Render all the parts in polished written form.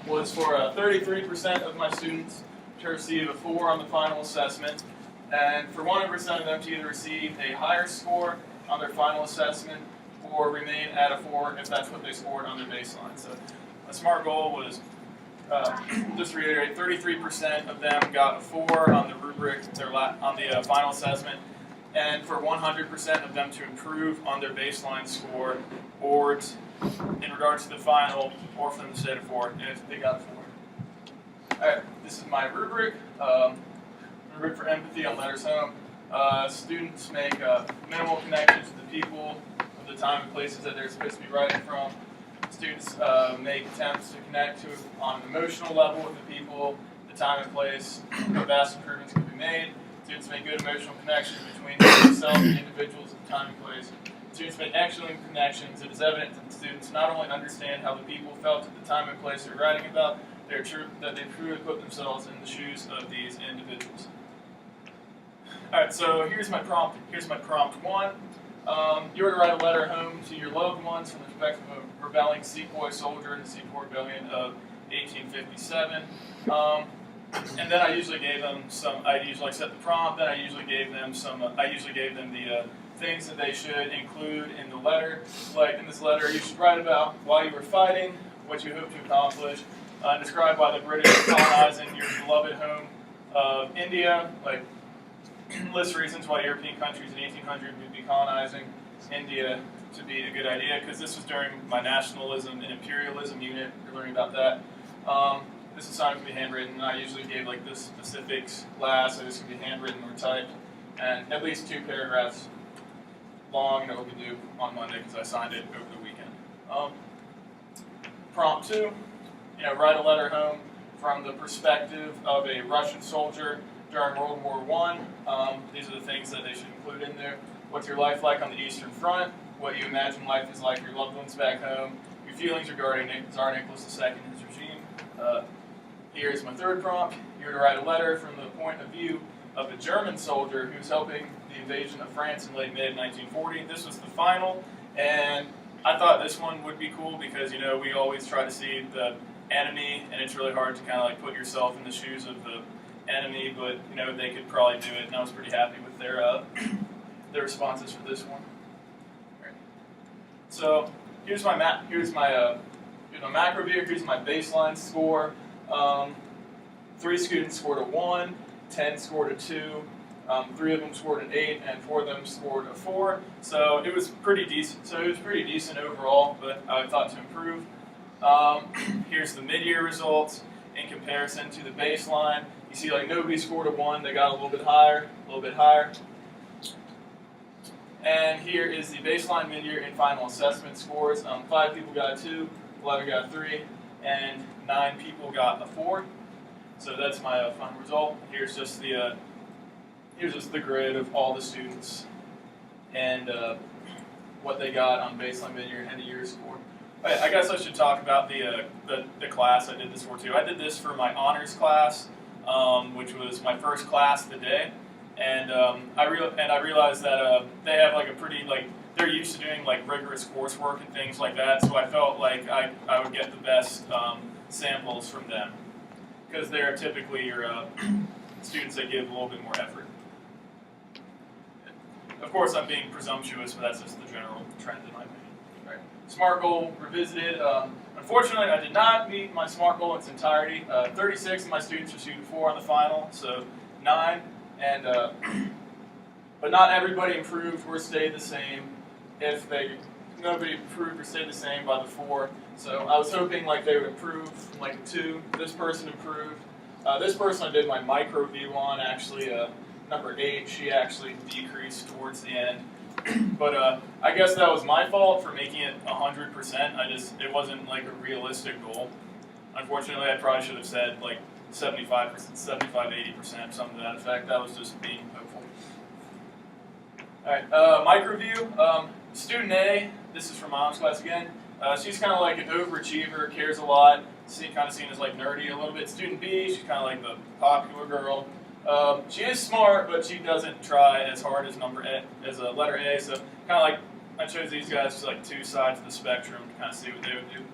was for 33% of my students to receive a 4 on the final assessment, and for 100% of them to either receive a higher score on their final assessment or remain at a 4 if that's what they scored on their baseline. So a SMART goal was, just to reiterate, 33% of them got a 4 on the rubric, on the final assessment, and for 100% of them to improve on their baseline score, or in regards to the final, or for them to stay at a 4 if they got a 4. Alright, this is my rubric. Rubric for empathy on letters home. Students make minimal connections to the people, of the time and places that they're supposed to be writing from. Students make attempts to connect to on an emotional level with the people, the time and place. Vast improvements can be made. Students make good emotional connections between themselves and individuals at the time and place. Students make excellent connections. It is evident that the students not only understand how the people felt at the time and place they're writing about, that they truly put themselves in the shoes of these individuals. Alright, so here's my prompt. Here's my prompt 1. You were to write a letter home to your loved ones from the perspective of a rebelling Sepoy soldier in the Sepoy Rebellion of 1857. And then I usually gave them I set the prompt, then I usually gave them the things that they should include in the letter. Like in this letter, you should write about why you were fighting, what you hope to accomplish, describe why the British are colonizing your beloved home of India, like list reasons why European countries in 1800 would be colonizing India to be a good idea, because this was during my nationalism and imperialism unit. We're learning about that. This assignment can be handwritten, and I usually gave like the specifics last, so this can be handwritten or typed, and at least 2 paragraphs long, and it will be due on Monday because I signed it over the weekend. Prompt 2, write a letter home from the perspective of a Russian soldier during World War I. These are the things that they should include in there. What's your life like on the Eastern Front? What you imagine life is like for your loved ones back home. Your feelings regarding Tsar Nicholas II and his regime. Here's my 3rd prompt. You're to write a letter from the point of view of a German soldier who's helping the invasion of France in late mid-1940. This was the final, and I thought this one would be cool because, we always try to see the enemy, and it's really hard to kind of like put yourself in the shoes of the enemy, but they could probably do it, and I was pretty happy with their responses for this one. Right. So here's my macro view. Here's my baseline score. 3 students scored a 1, 10 scored a 2, 3 of them scored an 8, and 4 of them scored a 4. So it was pretty decent overall, but I thought to improve. Here's the mid-year results in comparison to the baseline. You see, like, nobody scored a 1. They got a little bit higher. And here is the baseline, mid-year, and final assessment scores. 5 people got a 2, 11 got a 3, and 9 people got a 4. So that's my final result. Here's just the grid of all the students and what they got on baseline, mid-year, and end-of-year score. I guess I should talk about the class I did this for too. I did this for my honors class, which was my first class of the day, and I realized that they have like a pretty they're used to doing like rigorous coursework and things like that. So I felt like I would get the best samples from them because they're typically your students that give a little bit more effort. Of course, I'm being presumptuous, but that's just the general trend in my opinion. Right. SMART goal revisited. Unfortunately, I did not meet my SMART goal in its entirety. 36 of my students received a 4 on the final, so 9. And but not everybody improved or stayed the same. Nobody improved or stayed the same by the 4. So I was hoping like they would improve from like a 2. This person improved. This person I did my micro view on, actually number 8, she actually decreased towards the end. But I guess that was my fault for making it 100%. It wasn't like a realistic goal. Unfortunately, I probably should have said like 75%, 80%, something to that effect. That was just being hopeful. Alright, micro view. Student A, this is from my honors class again. She's kind of like an overachiever, cares a lot, kind of seen as like nerdy a little bit. Student B, she's kind of like the popular girl. She is smart, but she doesn't try as hard as letter A. So kind of like I chose these guys as like 2 sides of the spectrum to kind of see what they would do.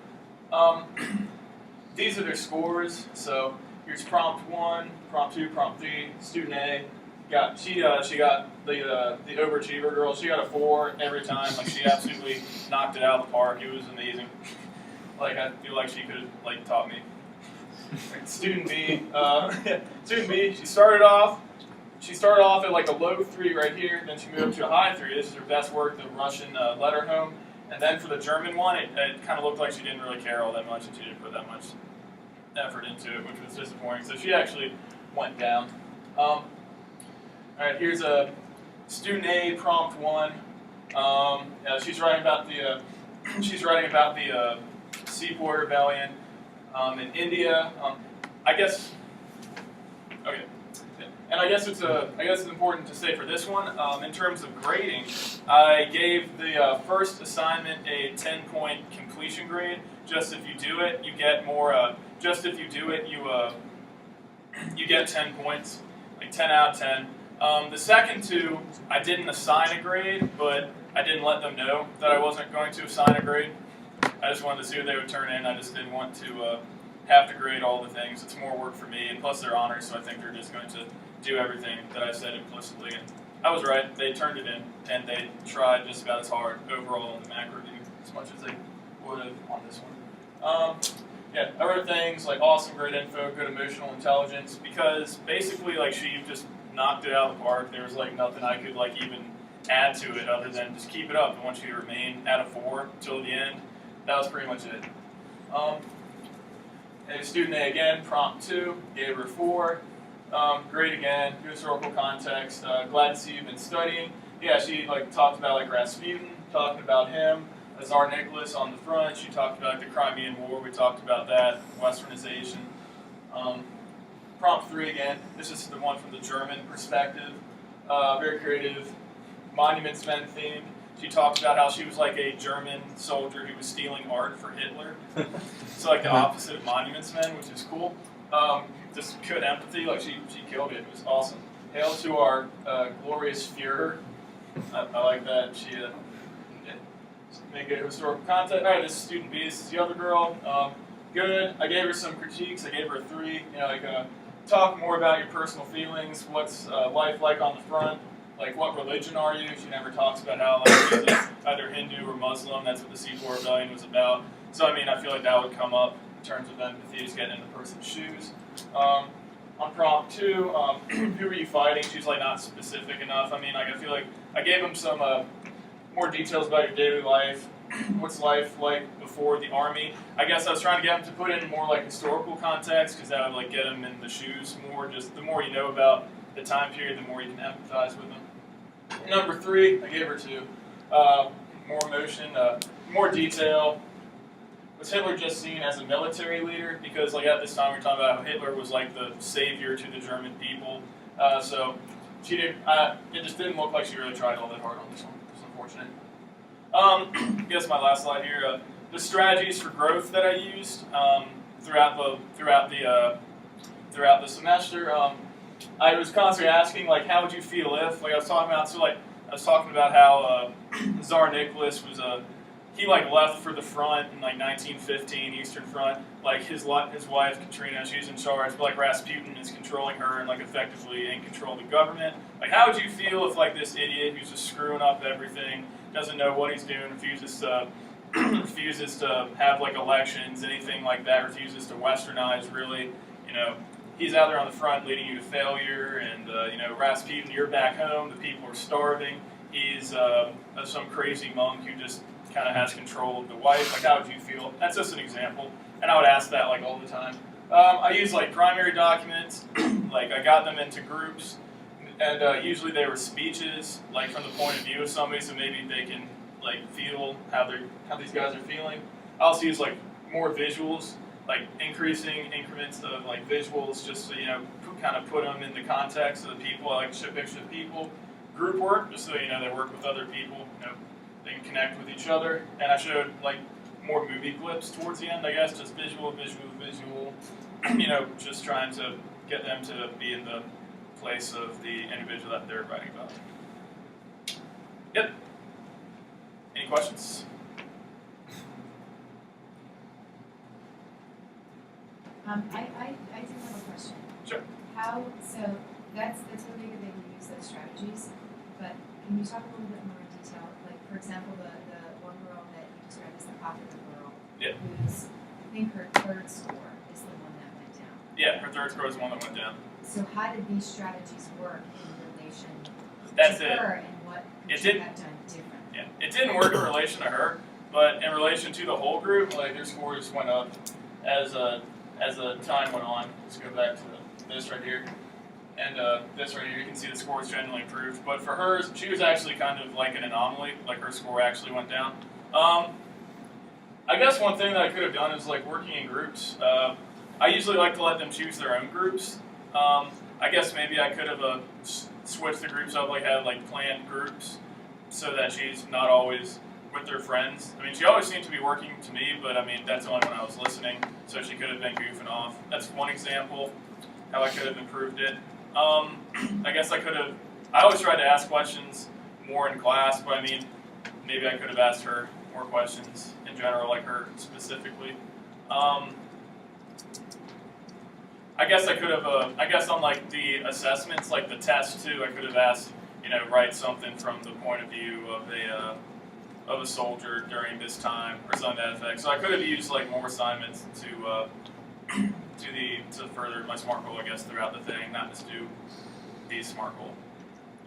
these are their scores. So here's prompt 1, prompt 2, prompt 3. Student A she got the overachiever girl. She got a 4 every time. Like she absolutely knocked it out of the park. It was amazing. Like I feel like she could have like taught me. Student B, she started off at like a low 3 right here, then she moved up to a high 3. This is her best work, the Russian letter home. And then for the German one, it kind of looked like she didn't really care all that much, and she didn't put that much effort into it, which was disappointing. So she actually went down. All right, here's a student A, prompt 1. She's writing about the Sepoy Rebellion in India. I guess it's important to say for this one, in terms of grading, I gave the first assignment a 10-point completion grade. Just if you do it, you get more. You get 10 points, like 10 out of 10. The second two, I didn't assign a grade, but I didn't let them know that I wasn't going to assign a grade. I just wanted to see what they would turn in. I just didn't want to have to grade all the things. It's more work for me, and plus they're honors, so I think they're just going to do everything that I said implicitly. And I was right. They turned it in, and they tried just about as hard overall in the MAC review as much as they would have on this one. I wrote things like awesome, great info, good emotional intelligence, because basically like she just knocked it out of the park. There was like nothing I could like even add to it other than just keep it up. I want you to remain at a 4 till the end. That was pretty much it. And student A again, prompt 2, gave her 4. Great again, good historical context. Glad to see you've been studying. Yeah, she like talked about like Rasputin, talking about him, Tsar Nicholas on the front. She talked about the Crimean War. We talked about that, Westernization. Prompt 3 again. This is the one from the German perspective. Very creative, Monuments Men themed. She talked about how she was like a German soldier who was stealing art for Hitler. So like the opposite of Monuments Men, which is cool. Just good empathy, like she killed it. It was awesome. Hail to our glorious Führer. I like that. She make it historical content. All right, this is student B. This is the other girl. Good. I gave her some critiques. I gave her a 3. Talk more about your personal feelings. What's life like on the front? Like, what religion are you? She never talks about how like she's either Hindu or Muslim. That's what the Sepoy Rebellion was about. So I mean, I feel like that would come up in terms of empathy, just getting in the person's shoes. On prompt 2, who are you fighting? She's like not specific enough. I mean, like I feel like I gave them some more details about your daily life. What's life like before the army? I guess I was trying to get them to put in more like historical context because that would like get them in the shoes more. Just the more you know about the time period, the more you can empathize with them. Number 3, I gave her 2. More emotion, more detail. Was Hitler just seen as a military leader? Because like at this time we were talking about how Hitler was like the savior to the German people. So she didn't. It just didn't look like she really tried all that hard on this one. It's unfortunate. I guess my last slide here. The strategies for growth that I used throughout the semester. I was constantly asking like, how would you feel if? Like I was talking about how Tsar Nicholas was he like left for the front in like 1915, Eastern Front. Like his wife Katrina, she's in charge, but like Rasputin is controlling her and like effectively in control of the government. Like how would you feel if like this idiot who's just screwing up everything, doesn't know what he's doing, refuses to have like elections, anything like that, refuses to westernize really, he's out there on the front leading you to failure, and Rasputin, you're back home, the people are starving. He's some crazy monk who just kind of has control of the wife. Like, how would you feel? That's just an example, and I would ask that like all the time. I use like primary documents, like I got them into groups, and usually they were speeches, like from the point of view of somebody, so maybe they can like feel how these guys are feeling. I also use like more visuals, like increasing increments of like visuals, just so kind of put them in the context of the people. I like to show pictures of people. Group work, just so they work with other people, they can connect with each other. And I showed like more movie clips towards the end, I guess, just visual, just trying to get them to be in the place of the individual that they're writing about. Yep. Any questions? I do have a question. Sure. So that's really good that you use those strategies, but can you talk a little bit more in detail? Like, for example, the one girl that you described as the popular girl, Yeah. who's, I think her third score is the one that went down. Yeah, her third score is the one that went down. So how did these strategies work in relation That's to it. her, and what could It she did- have done differently? Yeah, it didn't work in relation to her, but in relation to the whole group, like their scores went up as the time went on. Let's go back to this right here, and this right here. You can see the scores generally improved, but for hers, she was actually kind of like an anomaly. Like her score actually went down. I guess one thing that I could have done is like working in groups. I usually like to let them choose their own groups. I guess maybe I could have switched the groups up, like had like planned groups, so that she's not always with her friends. I mean, she always seemed to be working to me, but I mean, that's only when I was listening, so she could have been goofing off. That's one example how I could have improved it. I guess I always tried to ask questions more in class, but I mean, maybe I could have asked her more questions in general, like her specifically. I guess I could have, I guess on like the assessments, like the test too, I could have asked, write something from the point of view of a soldier during this time or something to that effect. So I could have used like more assignments to further my SMART goal, I guess, throughout the thing, not just do these SMART goal,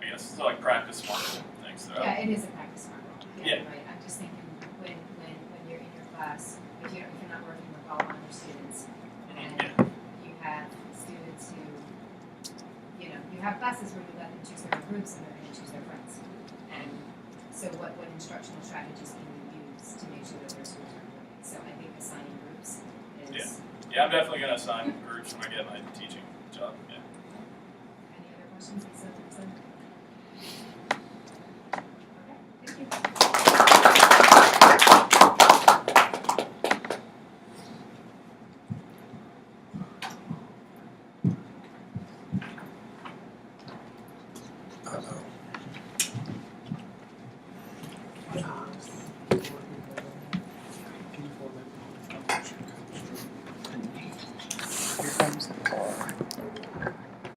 I guess, so like practice SMART goal things throughout. Yeah, it is a practice SMART goal. Yeah. Right. I'm just thinking when you're in your class, if you're not working with all 100 students, and you have students who, you have classes where you let them choose their own groups and they're going to choose their friends. And so what instructional strategies can you use to make sure that their schools are working? So I think assigning groups is. Yeah, I'm definitely going to assign groups when I get my teaching job. Yeah. Any other questions? Lisa? Okay, thank you. Here comes the car.